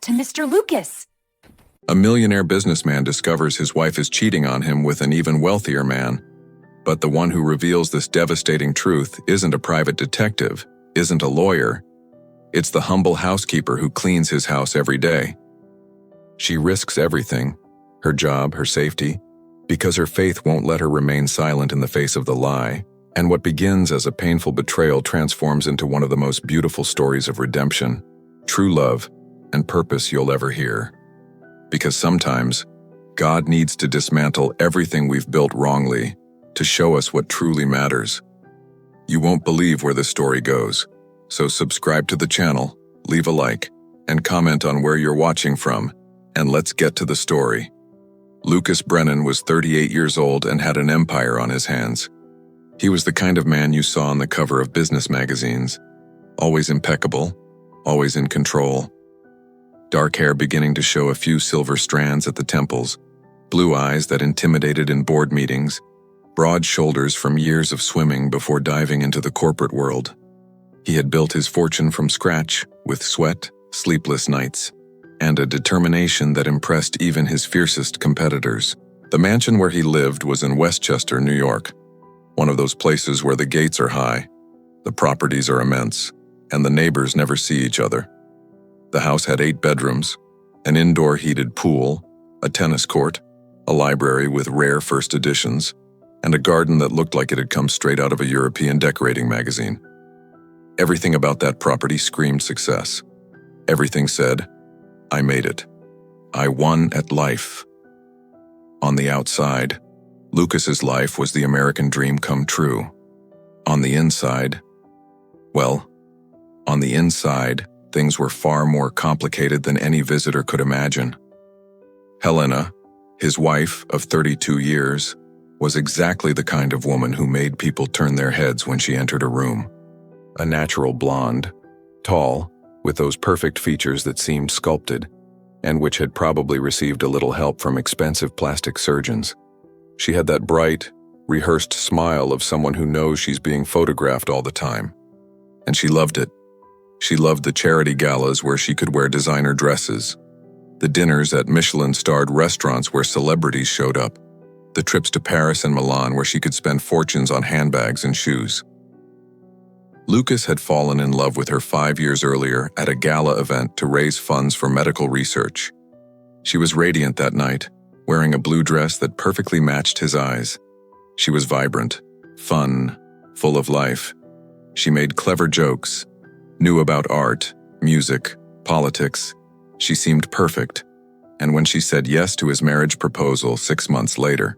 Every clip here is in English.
to Mr. Lucas. A millionaire businessman discovers his wife is cheating on him with an even wealthier man. But the one who reveals this devastating truth isn't a private detective, isn't a lawyer. It's the humble housekeeper who cleans his house every day. She risks everything, her job, her safety, because her faith won't let her remain silent in the face of the lie, and what begins as a painful betrayal transforms into one of the most beautiful stories of redemption, true love, and purpose you'll ever hear. Because sometimes, God needs to dismantle everything we've built wrongly to show us what truly matters. You won't believe where this story goes, so subscribe to the channel, leave a like, and comment on where you're watching from, and let's get to the story. Lucas Brennan was 38 years old and had an empire on his hands. He was the kind of man you saw on the cover of business magazines, always impeccable, always in control. Dark hair beginning to show a few silver strands at the temples, blue eyes that intimidated in board meetings, broad shoulders from years of swimming before diving into the corporate world. He had built his fortune from scratch, with sweat, sleepless nights, and a determination that impressed even his fiercest competitors. The mansion where he lived was in Westchester, New York, one of those places where the gates are high, the properties are immense, and the neighbors never see each other. The house had 8 bedrooms, an indoor heated pool, a tennis court, a library with rare first editions, and a garden that looked like it had come straight out of a European decorating magazine. Everything about that property screamed success. Everything said, "I made it. I won at life." On the outside, Lucas's life was the American dream come true. On the inside, things were far more complicated than any visitor could imagine. Helena, his wife of 32 years, was exactly the kind of woman who made people turn their heads when she entered a room. A natural blonde, tall, with those perfect features that seemed sculpted, and which had probably received a little help from expensive plastic surgeons. She had that bright, rehearsed smile of someone who knows she's being photographed all the time. And she loved it. She loved the charity galas where she could wear designer dresses, the dinners at Michelin-starred restaurants where celebrities showed up, the trips to Paris and Milan where she could spend fortunes on handbags and shoes. Lucas had fallen in love with her 5 years earlier at a gala event to raise funds for medical research. She was radiant that night, wearing a blue dress that perfectly matched his eyes. She was vibrant, fun, full of life. She made clever jokes, knew about art, music, politics. She seemed perfect. And when she said yes to his marriage proposal 6 months later,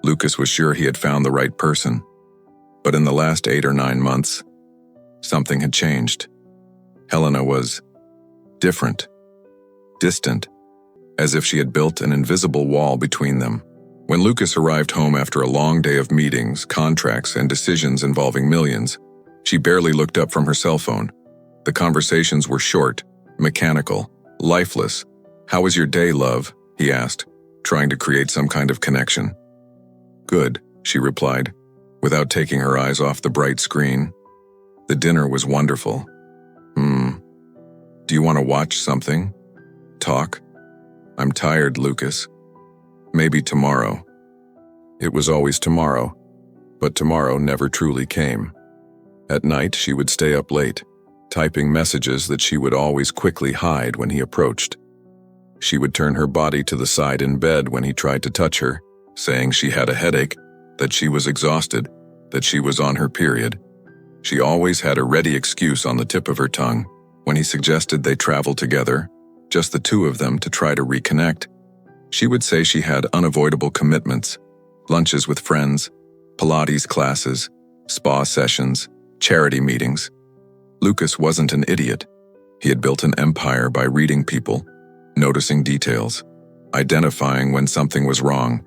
Lucas was sure he had found the right person. But in the last 8 or 9 months, something had changed. Helena was different, distant, as if she had built an invisible wall between them. When Lucas arrived home after a long day of meetings, contracts, and decisions involving millions, she barely looked up from her cell phone. The conversations were short, mechanical, lifeless. "How was your day, love?" he asked, trying to create some kind of connection. "Good," she replied, without taking her eyes off the bright screen. "The dinner was wonderful." "Do you want to watch something? Talk?" "I'm tired, Lucas. Maybe tomorrow." It was always tomorrow, but tomorrow never truly came. At night, she would stay up late, typing messages that she would always quickly hide when he approached. She would turn her body to the side in bed when he tried to touch her, saying she had a headache, that she was exhausted, that she was on her period. She always had a ready excuse on the tip of her tongue. When he suggested they travel together, just the two of them to try to reconnect, she would say she had unavoidable commitments, lunches with friends, Pilates classes, spa sessions, charity meetings. Lucas wasn't an idiot. He had built an empire by reading people, noticing details, identifying when something was wrong.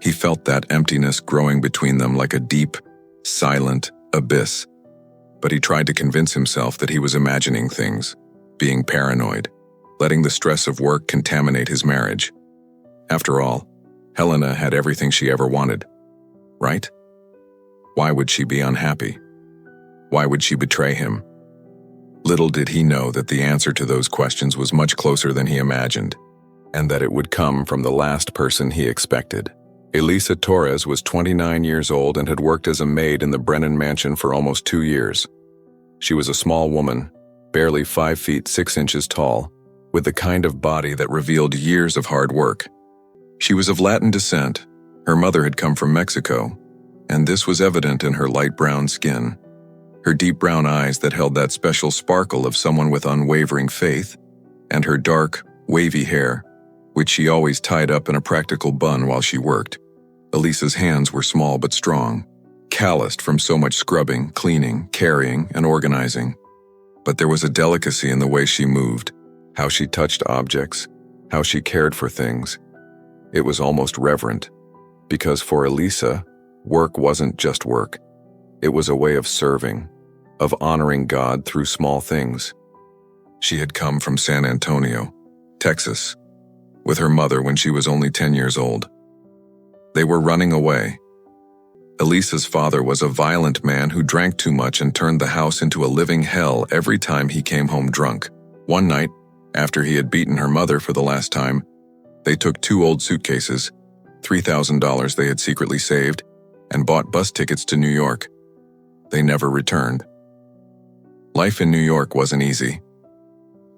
He felt that emptiness growing between them like a deep, silent abyss. But he tried to convince himself that he was imagining things, being paranoid, letting the stress of work contaminate his marriage. After all, Helena had everything she ever wanted, right? Why would she be unhappy? Why would she betray him? Little did he know that the answer to those questions was much closer than he imagined, and that it would come from the last person he expected. Elisa Torres was 29 years old and had worked as a maid in the Brennan mansion for almost 2 years. She was a small woman, barely 5 feet 6 inches tall, with the kind of body that revealed years of hard work. She was of Latin descent. Her mother had come from Mexico, and this was evident in her light brown skin, her deep brown eyes that held that special sparkle of someone with unwavering faith, and her dark, wavy hair, which she always tied up in a practical bun while she worked. Elisa's hands were small but strong, calloused from so much scrubbing, cleaning, carrying, and organizing. But there was a delicacy in the way she moved, how she touched objects, how she cared for things. It was almost reverent, because for Elisa, work wasn't just work. It was a way of serving, of honoring God through small things. She had come from San Antonio, Texas, with her mother when she was only 10 years old. They were running away. Elisa's father was a violent man who drank too much and turned the house into a living hell every time he came home drunk. One night, after he had beaten her mother for the last time, they took 2 old suitcases, $3,000 they had secretly saved, and bought bus tickets to New York. They never returned. Life in New York wasn't easy.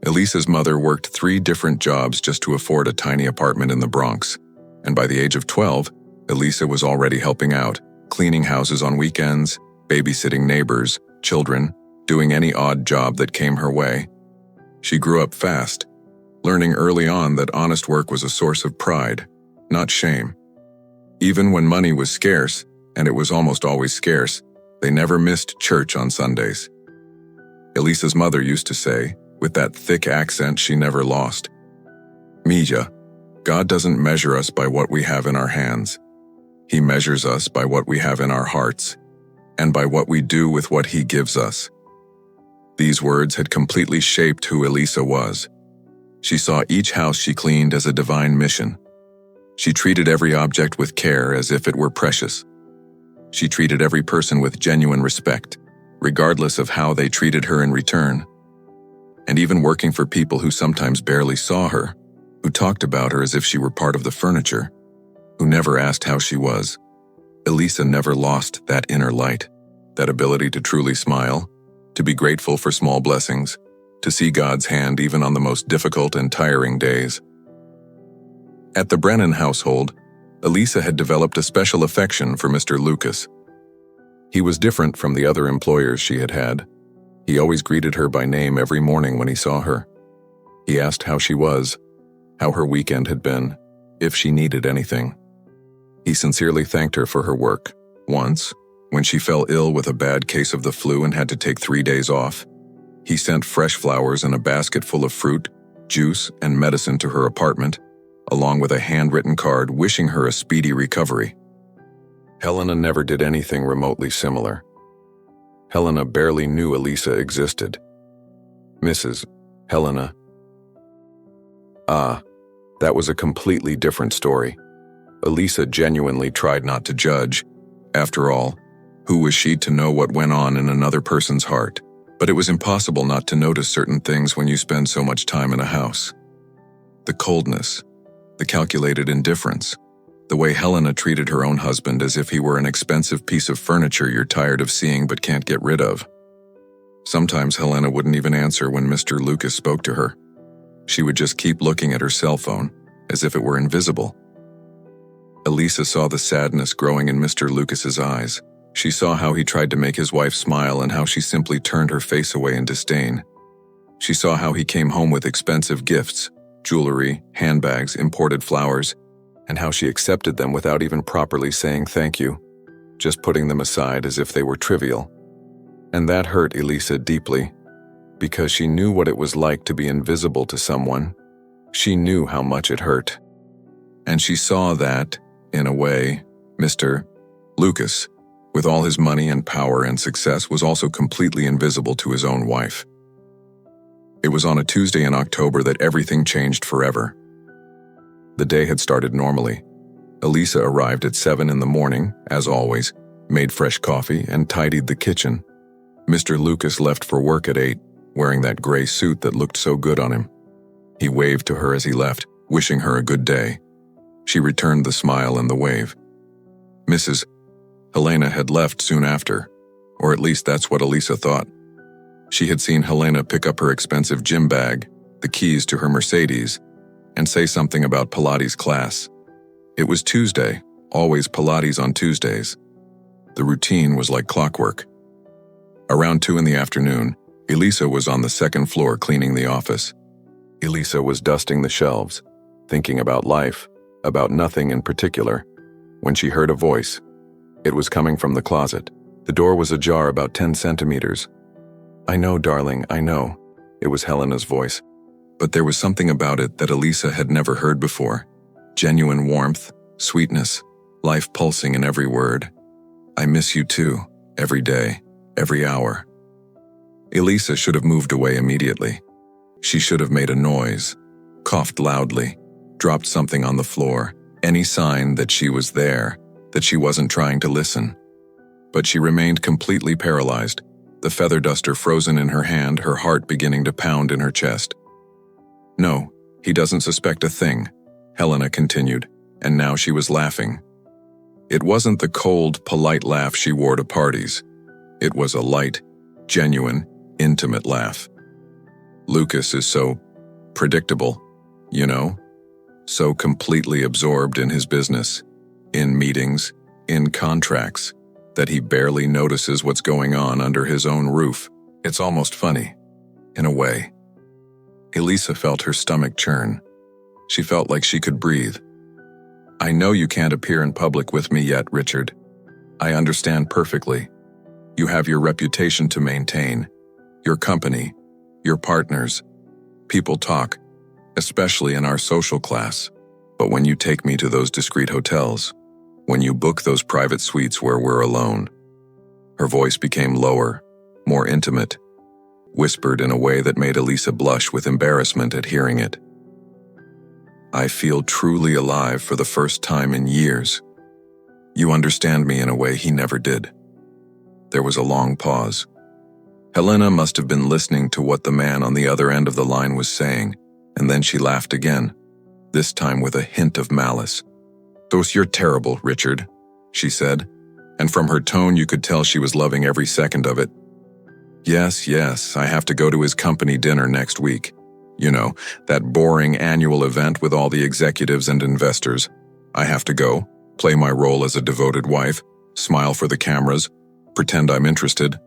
Elisa's mother worked 3 different jobs just to afford a tiny apartment in the Bronx, and by the age of 12, Elisa was already helping out, cleaning houses on weekends, babysitting neighbors, children, doing any odd job that came her way. She grew up fast, learning early on that honest work was a source of pride, not shame. Even when money was scarce, and it was almost always scarce, they never missed church on Sundays. Elisa's mother used to say, with that thick accent she never lost, "Mija, God doesn't measure us by what we have in our hands. He measures us by what we have in our hearts, and by what we do with what He gives us." These words had completely shaped who Elisa was. She saw each house she cleaned as a divine mission. She treated every object with care as if it were precious. She treated every person with genuine respect, regardless of how they treated her in return. And even working for people who sometimes barely saw her, who talked about her as if she were part of the furniture, who never asked how she was, Elisa never lost that inner light, that ability to truly smile, to be grateful for small blessings, to see God's hand even on the most difficult and tiring days. At the Brennan household, Elisa had developed a special affection for Mr. Lucas. He was different from the other employers she had had. He always greeted her by name every morning when he saw her. He asked how she was, how her weekend had been, if she needed anything. He sincerely thanked her for her work. Once, when she fell ill with a bad case of the flu and had to take 3 days off, he sent fresh flowers and a basket full of fruit, juice, and medicine to her apartment, along with a handwritten card wishing her a speedy recovery. Helena never did anything remotely similar. Helena barely knew Elisa existed. Mrs. Helena. That was a completely different story. Elisa genuinely tried not to judge. After all, who was she to know what went on in another person's heart? But it was impossible not to notice certain things when you spend so much time in a house. The coldness, the calculated indifference, the way Helena treated her own husband as if he were an expensive piece of furniture you're tired of seeing but can't get rid of. Sometimes Helena wouldn't even answer when Mr. Lucas spoke to her. She would just keep looking at her cell phone, as if it were invisible. Elisa saw the sadness growing in Mr. Lucas's eyes. She saw how he tried to make his wife smile and how she simply turned her face away in disdain. She saw how he came home with expensive gifts, jewelry, handbags, imported flowers, and how she accepted them without even properly saying thank you, just putting them aside as if they were trivial. And that hurt Elisa deeply, because she knew what it was like to be invisible to someone. She knew how much it hurt. And she saw that, in a way, Mr. Lucas, with all his money and power and success, was also completely invisible to his own wife. It was on a Tuesday in October that everything changed forever. The day had started normally. Elisa arrived at 7 in the morning, as always, made fresh coffee, and tidied the kitchen. Mr. Lucas left for work at 8, wearing that gray suit that looked so good on him. He waved to her as he left, wishing her a good day. She returned the smile and the wave. Mrs. Helena had left soon after, or at least that's what Elisa thought. She had seen Helena pick up her expensive gym bag, the keys to her Mercedes, and say something about Pilates class. It was Tuesday, always Pilates on Tuesdays. The routine was like clockwork. Around 2 p.m, Elisa was on the second floor cleaning the office. Elisa was dusting the shelves, thinking about life, about nothing in particular, when she heard a voice. It was coming from the closet. The door was ajar about 10 centimeters. "I know, darling, I know," it was Helena's voice. But there was something about it that Elisa had never heard before. Genuine warmth, sweetness, life pulsing in every word. "I miss you too, every day, every hour." Elisa should have moved away immediately. She should have made a noise, coughed loudly, dropped something on the floor, any sign that she was there, that she wasn't trying to listen. But she remained completely paralyzed, the feather duster frozen in her hand, her heart beginning to pound in her chest. "No, he doesn't suspect a thing," Helena continued, and now she was laughing. It wasn't the cold, polite laugh she wore to parties. It was a light, genuine, intimate laugh. "Lucas is so predictable, you know? So completely absorbed in his business, in meetings, in contracts, that he barely notices what's going on under his own roof. It's almost funny, in a way." Elisa felt her stomach churn. She felt like she could breathe. "I know you can't appear in public with me yet, Richard. I understand perfectly. You have your reputation to maintain, your company, your partners. People talk, especially in our social class. But when you take me to those discreet hotels, when you book those private suites where we're alone," her voice became lower, more intimate, whispered in a way that made Elisa blush with embarrassment at hearing it. "I feel truly alive for the first time in years. You understand me in a way he never did." There was a long pause. Helena must have been listening to what the man on the other end of the line was saying, and then she laughed again, this time with a hint of malice. "Those, you're terrible, Richard," she said, and from her tone you could tell she was loving every second of it. Yes, I have to go to his company dinner next week. You know, that boring annual event with all the executives and investors. I have to go, play my role as a devoted wife, smile for the cameras, pretend I'm interested.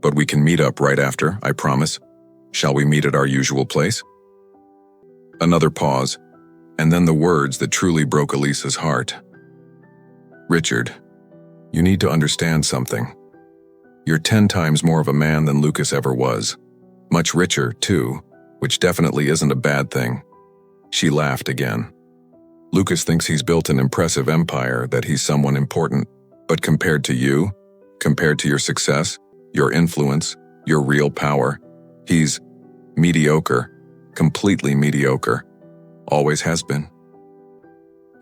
But we can meet up right after, I promise. Shall we meet at our usual place?" Another pause, and then the words that truly broke Elisa's heart. "Richard, you need to understand something. You're 10 times more of a man than Lucas ever was. Much richer, too, which definitely isn't a bad thing." She laughed again. "Lucas thinks he's built an impressive empire, that he's someone important, but compared to you, compared to your success, your influence, your real power, he's mediocre, completely mediocre. Always has been."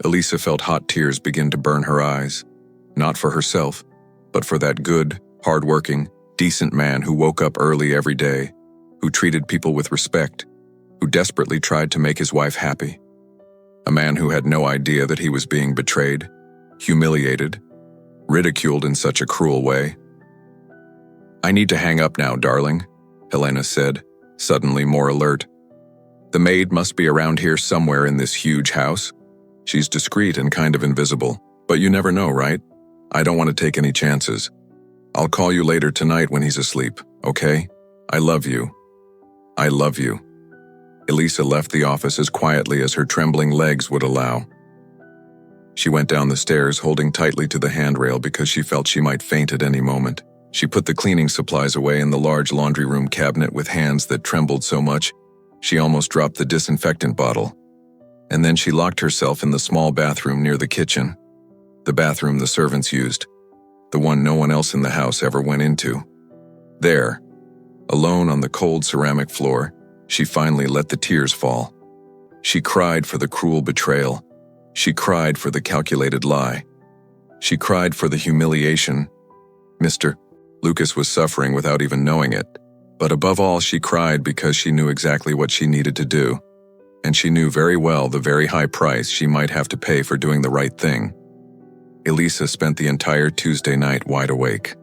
Elisa felt hot tears begin to burn her eyes, not for herself, but for that good, hard-working, decent man who woke up early every day, who treated people with respect, who desperately tried to make his wife happy. A man who had no idea that he was being betrayed, humiliated, ridiculed in such a cruel way. "I need to hang up now, darling," Helena said, suddenly more alert. "The maid must be around here somewhere in this huge house. She's discreet and kind of invisible, but you never know, right? I don't want to take any chances. I'll call you later tonight when he's asleep, okay? I love you. I love you." Elisa left the office as quietly as her trembling legs would allow. She went down the stairs, holding tightly to the handrail because she felt she might faint at any moment. She put the cleaning supplies away in the large laundry room cabinet with hands that trembled so much she almost dropped the disinfectant bottle. And then she locked herself in the small bathroom near the kitchen, the bathroom the servants used, the one no one else in the house ever went into. There, alone on the cold ceramic floor, she finally let the tears fall. She cried for the cruel betrayal. She cried for the calculated lie. She cried for the humiliation. Mr. Lucas was suffering without even knowing it. But above all, she cried because she knew exactly what she needed to do, and she knew very well the very high price she might have to pay for doing the right thing. Elisa spent the entire Tuesday night wide awake.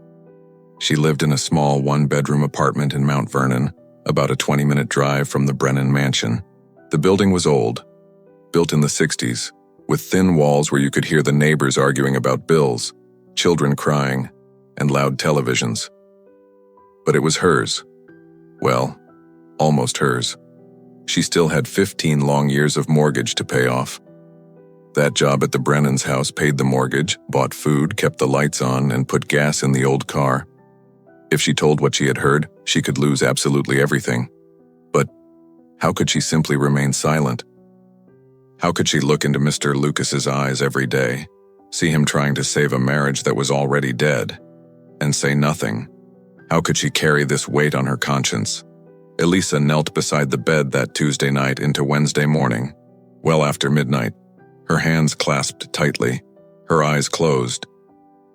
She lived in a small one-bedroom apartment in Mount Vernon, about a 20-minute drive from the Brennan mansion. The building was old, built in the 60s, with thin walls where you could hear the neighbors arguing about bills, children crying, and loud televisions. But it was hers. Well, almost hers. She still had 15 long years of mortgage to pay off. That job at the Brennan's house paid the mortgage, bought food, kept the lights on, and put gas in the old car. If she told what she had heard, she could lose absolutely everything. But how could she simply remain silent? How could she look into Mr. Lucas's eyes every day, see him trying to save a marriage that was already dead, and say nothing? How could she carry this weight on her conscience? Elisa knelt beside the bed that Tuesday night into Wednesday morning, well after midnight, her hands clasped tightly, her eyes closed,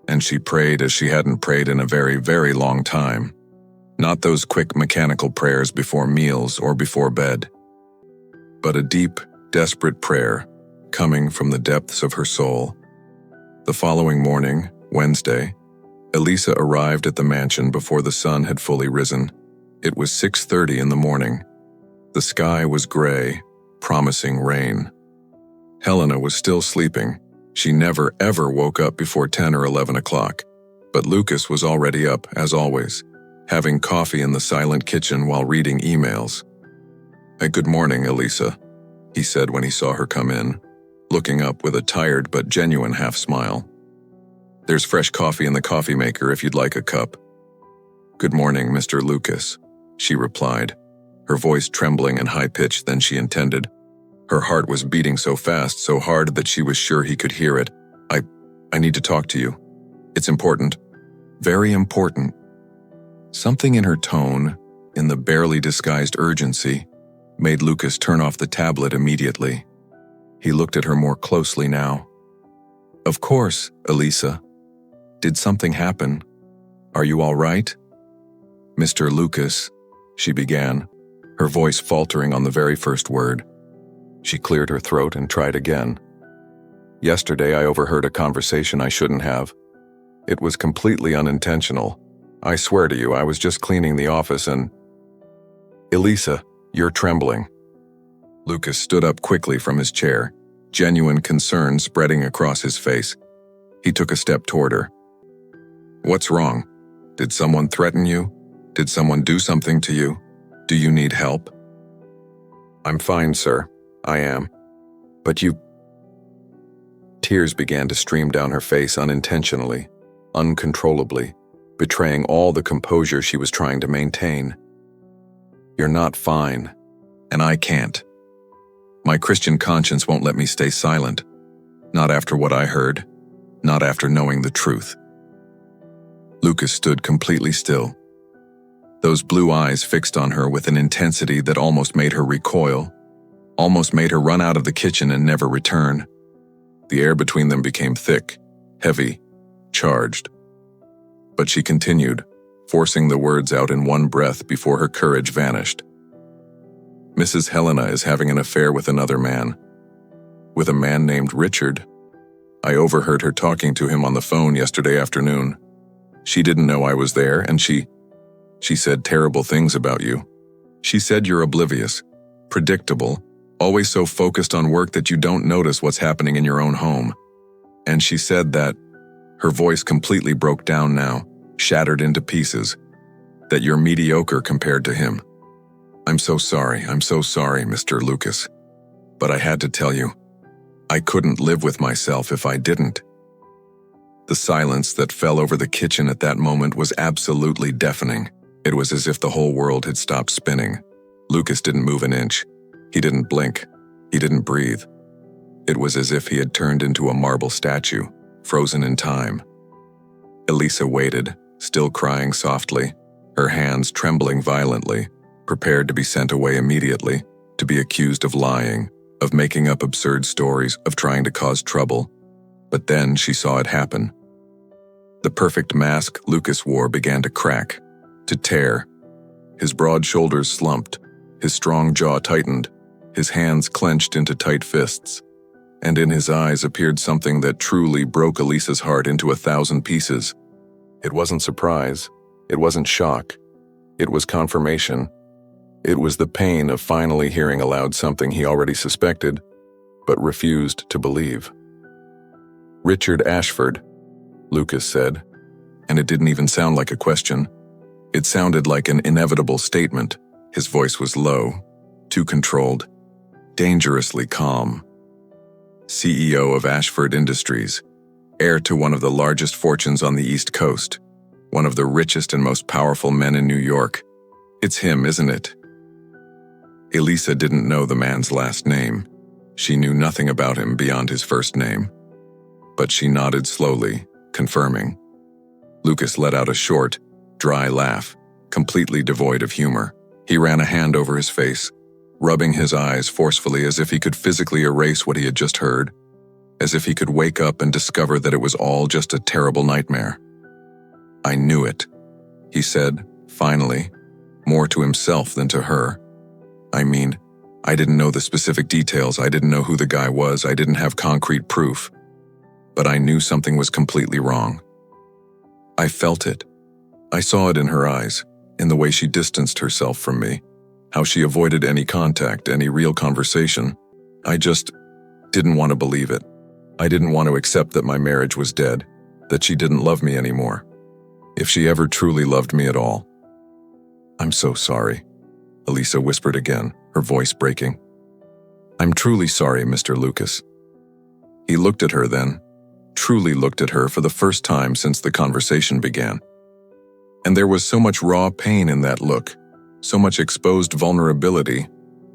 and she prayed as she hadn't prayed in a very, very long time. Not those quick mechanical prayers before meals or before bed, but a deep, desperate prayer coming from the depths of her soul. The following morning, Wednesday, Elisa arrived at the mansion before the sun had fully risen. It was 6:30 in the morning. The sky was gray, promising rain. Helena was still sleeping. She never, ever woke up before 10 or 11 o'clock. But Lucas was already up, as always, having coffee in the silent kitchen while reading emails. "Good morning, Elisa," he said when he saw her come in, looking up with a tired but genuine half-smile. "There's fresh coffee in the coffee maker if you'd like a cup." "Good morning, Mr. Lucas," she replied, her voice trembling and high-pitched than she intended. Her heart was beating so fast, so hard that she was sure he could hear it. I need to talk to you. It's important. Very important." Something in her tone, in the barely disguised urgency, made Lucas turn off the tablet immediately. He looked at her more closely now. "Of course, Elisa. Did something happen? Are you all right?" "Mr. Lucas," she began, her voice faltering on the very first word. She cleared her throat and tried again. "Yesterday I overheard a conversation I shouldn't have. It was completely unintentional. I swear to you, I was just cleaning the office and—" "Elisa, you're trembling." Lucas stood up quickly from his chair, genuine concern spreading across his face. He took a step toward her. "What's wrong? Did someone threaten you? Did someone do something to you? Do you need help?" "I'm fine, sir. I am. But you—" Tears began to stream down her face unintentionally, uncontrollably, betraying all the composure she was trying to maintain. "You're not fine, and I can't. My Christian conscience won't let me stay silent. Not after what I heard, not after knowing the truth." Lucas stood completely still. Those blue eyes fixed on her with an intensity that almost made her recoil, almost made her run out of the kitchen and never return. The air between them became thick, heavy, charged. But she continued, forcing the words out in one breath before her courage vanished. "Mrs. Helena is having an affair with another man. With a man named Richard. I overheard her talking to him on the phone yesterday afternoon. She didn't know I was there, and she said terrible things about you. She said you're oblivious, predictable, always so focused on work that you don't notice what's happening in your own home. And she said that," her voice completely broke down now, shattered into pieces, "that you're mediocre compared to him. I'm so sorry, Mr. Lucas. But I had to tell you, I couldn't live with myself if I didn't." The silence that fell over the kitchen at that moment was absolutely deafening. It was as if the whole world had stopped spinning. Lucas didn't move an inch. He didn't blink. He didn't breathe. It was as if he had turned into a marble statue, frozen in time. Elisa waited, still crying softly, her hands trembling violently, prepared to be sent away immediately, to be accused of lying, of making up absurd stories, of trying to cause trouble. But then she saw it happen. The perfect mask Lucas wore began to crack, to tear. His broad shoulders slumped, his strong jaw tightened, his hands clenched into tight fists, and in his eyes appeared something that truly broke Elisa's heart into 1,000 pieces. It wasn't surprise, it wasn't shock, it was confirmation. It was the pain of finally hearing aloud something he already suspected, but refused to believe. "Richard Ashford," Lucas said, and it didn't even sound like a question. It sounded like an inevitable statement. His voice was low, too controlled, dangerously calm. CEO of Ashford Industries, heir to one of the largest fortunes on the East Coast, one of the richest and most powerful men in New York. It's him, isn't it? Elisa didn't know the man's last name. She knew nothing about him beyond his first name. But she nodded slowly, confirming. Lucas let out a short, dry laugh, completely devoid of humor. He ran a hand over his face, rubbing his eyes forcefully as if he could physically erase what he had just heard, as if he could wake up and discover that it was all just a terrible nightmare. "I knew it," he said, finally, more to himself than to her. "I mean, I didn't know the specific details, I didn't know who the guy was, I didn't have concrete proof. But I knew something was completely wrong. I felt it. I saw it in her eyes, in the way she distanced herself from me, how she avoided any contact, any real conversation. I just didn't want to believe it. I didn't want to accept that my marriage was dead, that she didn't love me anymore. If she ever truly loved me at all." "I'm so sorry," Elisa whispered again, her voice breaking. "I'm truly sorry, Mr. Lucas." He looked at her then, truly looked at her for the first time since the conversation began. And there was so much raw pain in that look, so much exposed vulnerability,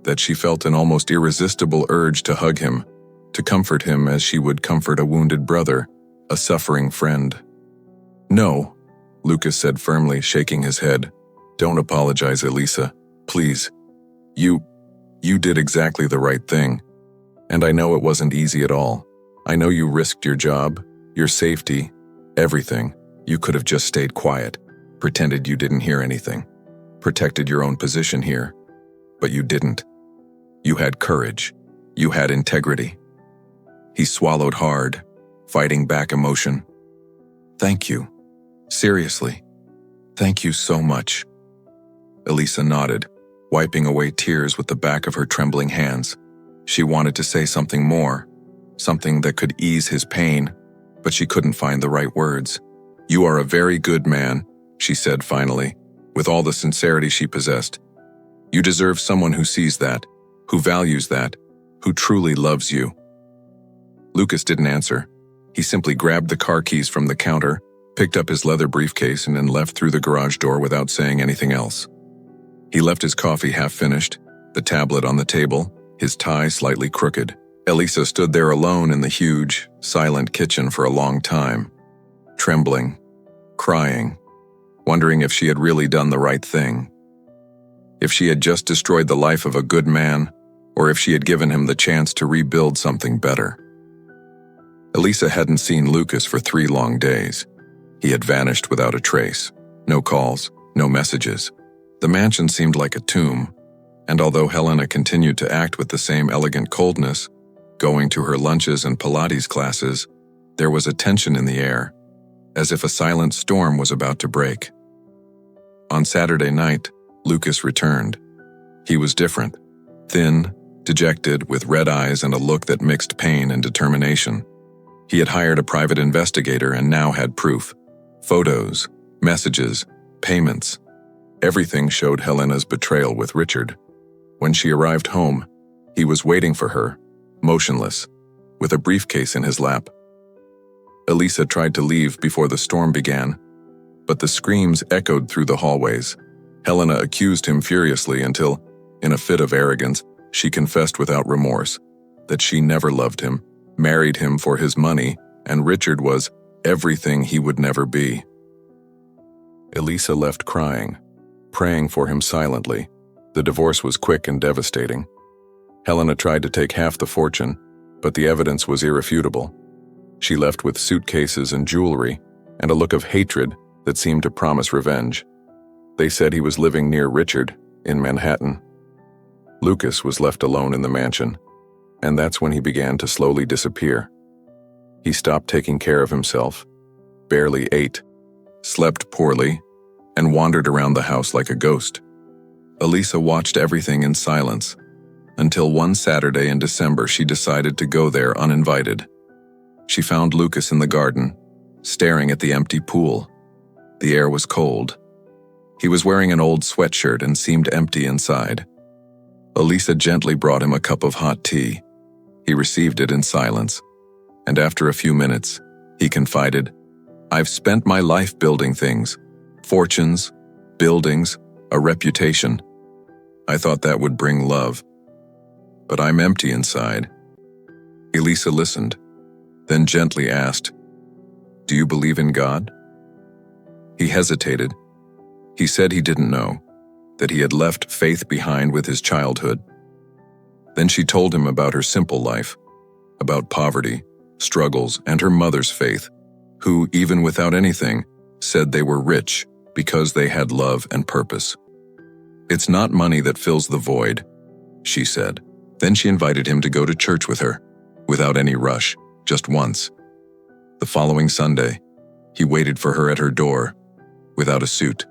that she felt an almost irresistible urge to hug him, to comfort him as she would comfort a wounded brother, a suffering friend. "No," Lucas said firmly, shaking his head. "Don't apologize, Elisa. Please. You did exactly the right thing. And I know it wasn't easy at all. I know you risked your job, your safety, everything. You could have just stayed quiet, pretended you didn't hear anything, protected your own position here. But you didn't. You had courage. You had integrity." He swallowed hard, fighting back emotion. "Thank you. Seriously. Thank you so much." Elisa nodded, wiping away tears with the back of her trembling hands. She wanted to say something more, something that could ease his pain, but she couldn't find the right words. "You are a very good man," she said finally, with all the sincerity she possessed. "You deserve someone who sees that, who values that, who truly loves you." Lucas didn't answer. He simply grabbed the car keys from the counter, picked up his leather briefcase, and then left through the garage door without saying anything else. He left his coffee half-finished, the tablet on the table, his tie slightly crooked. Elisa stood there alone in the huge, silent kitchen for a long time, trembling, crying, wondering if she had really done the right thing. If she had just destroyed the life of a good man, or if she had given him the chance to rebuild something better. Elisa hadn't seen Lucas for 3 long days. He had vanished without a trace. No calls, no messages. The mansion seemed like a tomb, and although Helena continued to act with the same elegant coldness, going to her lunches and Pilates classes, there was a tension in the air, as if a silent storm was about to break. On Saturday night, Lucas returned. He was different, thin, dejected, with red eyes and a look that mixed pain and determination. He had hired a private investigator and now had proof. Photos, messages, payments. Everything showed Helena's betrayal with Richard. When she arrived home, he was waiting for her, motionless, with a briefcase in his lap. Elisa tried to leave before the storm began, but the screams echoed through the hallways. Helena accused him furiously until, in a fit of arrogance, she confessed without remorse that she never loved him, married him for his money, and Richard was everything he would never be. Elisa left crying, praying for him silently. The divorce was quick and devastating. Helena tried to take half the fortune, but the evidence was irrefutable. She left with suitcases and jewelry, and a look of hatred that seemed to promise revenge. They said he was living near Richard, in Manhattan. Lucas was left alone in the mansion, and that's when he began to slowly disappear. He stopped taking care of himself, barely ate, slept poorly, and wandered around the house like a ghost. Elisa watched everything in silence, until one Saturday in December she decided to go there uninvited. She found Lucas in the garden, staring at the empty pool. The air was cold. He was wearing an old sweatshirt and seemed empty inside. Elisa gently brought him a cup of hot tea. He received it in silence, and after a few minutes, he confided, "I've spent my life building things, fortunes, buildings, a reputation. I thought that would bring love. But I'm empty inside." Elisa listened, then gently asked, "Do you believe in God?" He hesitated. He said he didn't know, that he had left faith behind with his childhood. Then she told him about her simple life, about poverty, struggles, and her mother's faith, who, even without anything, said they were rich because they had love and purpose. "It's not money that fills the void," she said. Then she invited him to go to church with her, without any rush, just once. The following Sunday, he waited for her at her door, without a suit,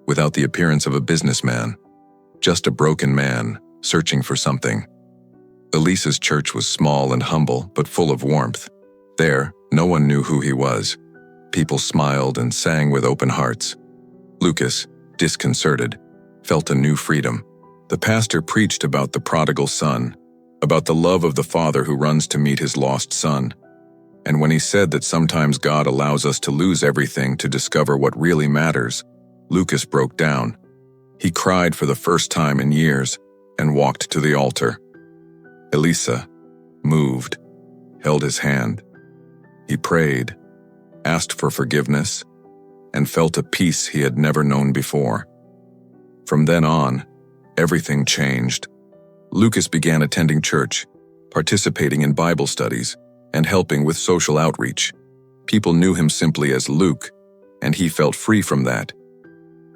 without the appearance of a businessman, just a broken man searching for something. Elisa's church was small and humble, but full of warmth. There, no one knew who he was. People smiled and sang with open hearts. Lucas, disconcerted, felt a new freedom. The pastor preached about the prodigal son, about the love of the father who runs to meet his lost son. And when he said that sometimes God allows us to lose everything to discover what really matters, Lucas broke down. He cried for the first time in years and walked to the altar. Elisa, moved, held his hand. He prayed, asked for forgiveness, and felt a peace he had never known before. From then on, everything changed. Lucas began attending church, participating in Bible studies, and helping with social outreach. People knew him simply as Luke, and he felt free from that.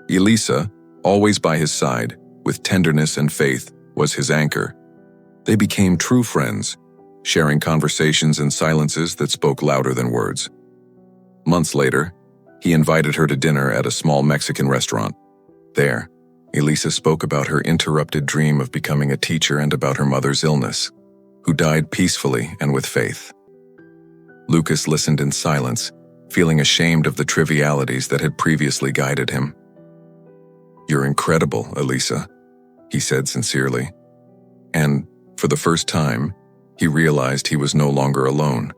Elisa, always by his side, with tenderness and faith, was his anchor. They became true friends, sharing conversations and silences that spoke louder than words. Months later, he invited her to dinner at a small Mexican restaurant. There, Elisa spoke about her interrupted dream of becoming a teacher and about her mother's illness, who died peacefully and with faith. Lucas listened in silence, feeling ashamed of the trivialities that had previously guided him. "You're incredible, Elisa," he said sincerely. And, for the first time, he realized he was no longer alone.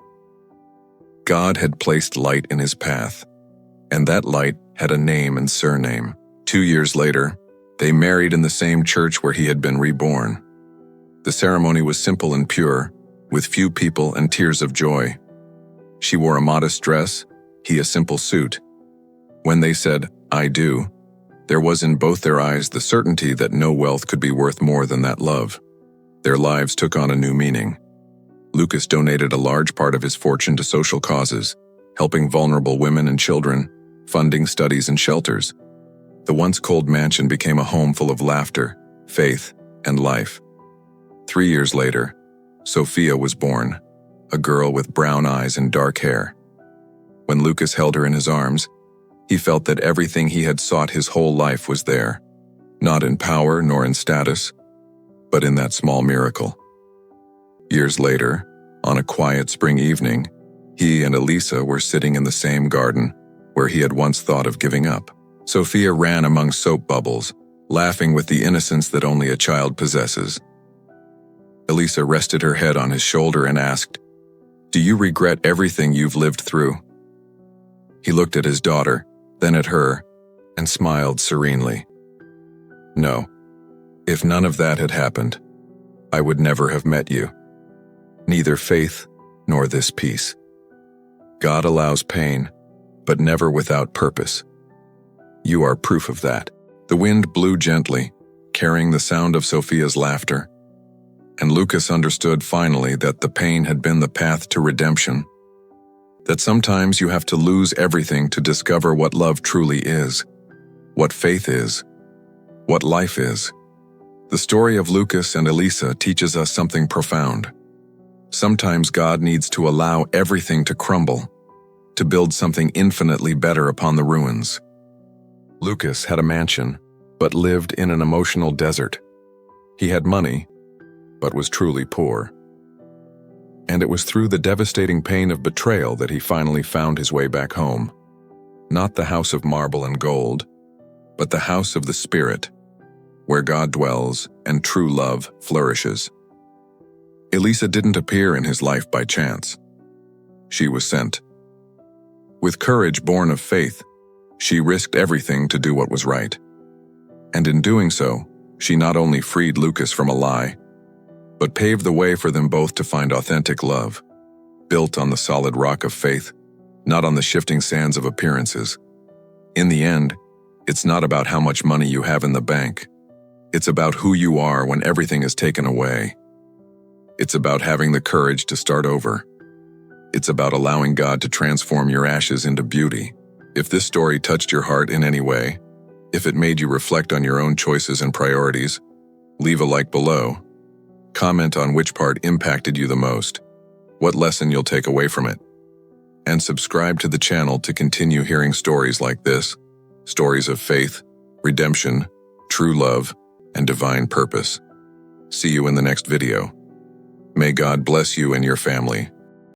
God had placed light in his path, and that light had a name and surname. 2 years later, they married in the same church where he had been reborn. The ceremony was simple and pure, with few people and tears of joy. She wore a modest dress, he a simple suit. When they said, "I do," there was in both their eyes the certainty that no wealth could be worth more than that love. Their lives took on a new meaning. Lucas donated a large part of his fortune to social causes, helping vulnerable women and children, funding studies and shelters. The once cold mansion became a home full of laughter, faith, and life. 3 years later, Sophia was born, a girl with brown eyes and dark hair. When Lucas held her in his arms, he felt that everything he had sought his whole life was there, not in power nor in status, but in that small miracle. Years later, on a quiet spring evening, he and Elisa were sitting in the same garden where he had once thought of giving up. Sophia ran among soap bubbles, laughing with the innocence that only a child possesses. Elisa rested her head on his shoulder and asked, "Do you regret everything you've lived through?" He looked at his daughter, then at her, and smiled serenely. "No. If none of that had happened, I would never have met you. Neither faith nor this peace. God allows pain, but never without purpose. You are proof of that." The wind blew gently, carrying the sound of Sophia's laughter, and Lucas understood finally that the pain had been the path to redemption. That sometimes you have to lose everything to discover what love truly is. what faith is, what life is. The story of Lucas and Elisa teaches us something profound. Sometimes God needs to allow everything to crumble, to build something infinitely better upon the ruins. Lucas had a mansion, but lived in an emotional desert. He had money, but was truly poor. And it was through the devastating pain of betrayal that he finally found his way back home. Not the house of marble and gold, but the house of the Spirit, where God dwells and true love flourishes. Elisa didn't appear in his life by chance. She was sent. With courage born of faith, she risked everything to do what was right. And in doing so, she not only freed Lucas from a lie, but paved the way for them both to find authentic love, built on the solid rock of faith, not on the shifting sands of appearances. In the end, it's not about how much money you have in the bank. It's about who you are when everything is taken away. It's about having the courage to start over. It's about allowing God to transform your ashes into beauty. If this story touched your heart in any way, if it made you reflect on your own choices and priorities, leave a like below. Comment on which part impacted you the most, what lesson you'll take away from it. And subscribe to the channel to continue hearing stories like this, stories of faith, redemption, true love, and divine purpose. See you in the next video. May God bless you and your family.